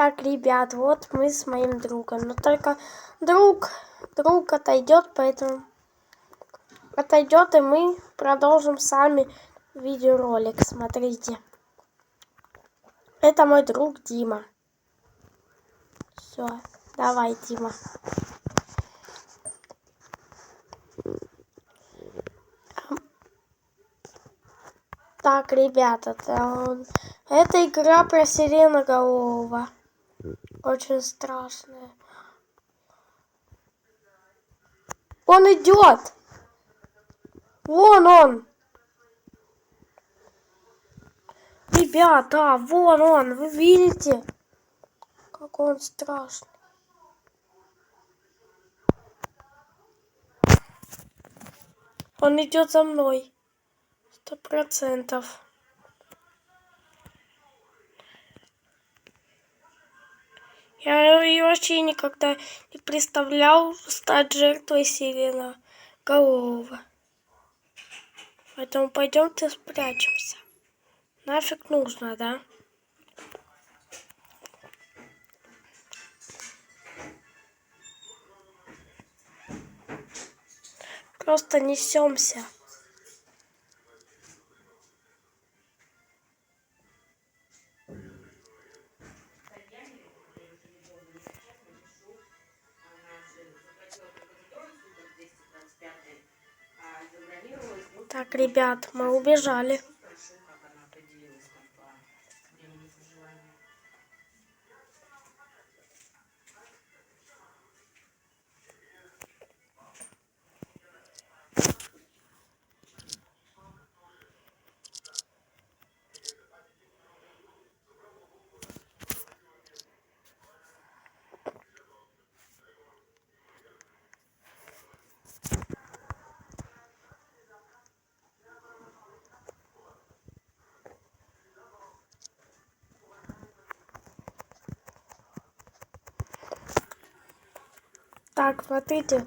Так, ребят, вот мы с моим другом. Но только друг отойдет, поэтому отойдет, и мы продолжим сами видеоролик. Смотрите. Это мой друг Дима. Все, давай, Дима. Так, ребята, это игра про сиреноголового. Очень страшная. Он идет! Вон он! Ребята, вон он! Вы видите? Какой он страшный. Он идет за мной. 100%. Я и вообще никогда не представлял стать жертвой сиреноголового. Поэтому пойдемте спрячемся. Нафиг нужно, да? Просто несемся. Так, ребят, мы убежали. Так, смотрите.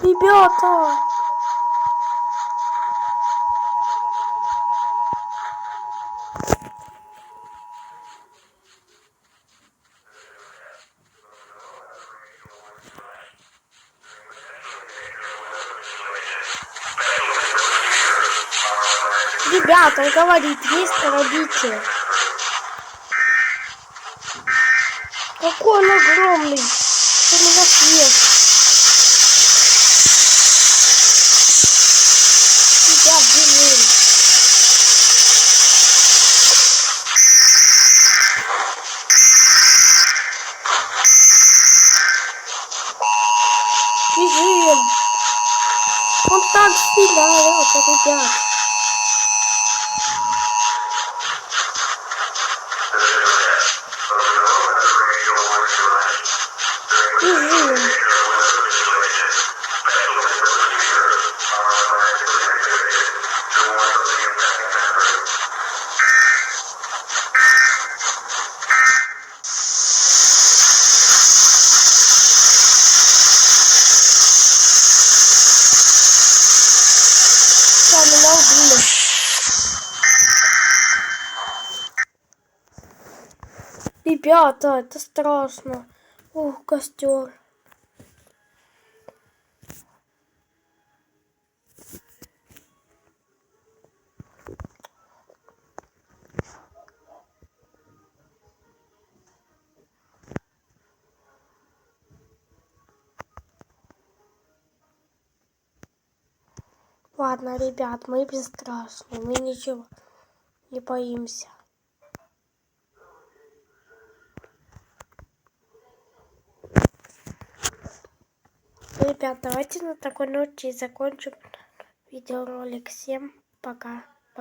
Ребята! Ребята, он говорит, есть пробитие. Какой он огромный! Он меня съест. Ребят, бежим. Бежим. Он так стреляет, ребят. Бежим. Да, меня убили. Ребята, это страшно. Ух, костер. Ладно, ребят, мы бесстрашны, мы ничего не боимся. Ребят, давайте на такой ноте закончим видеоролик. Всем пока.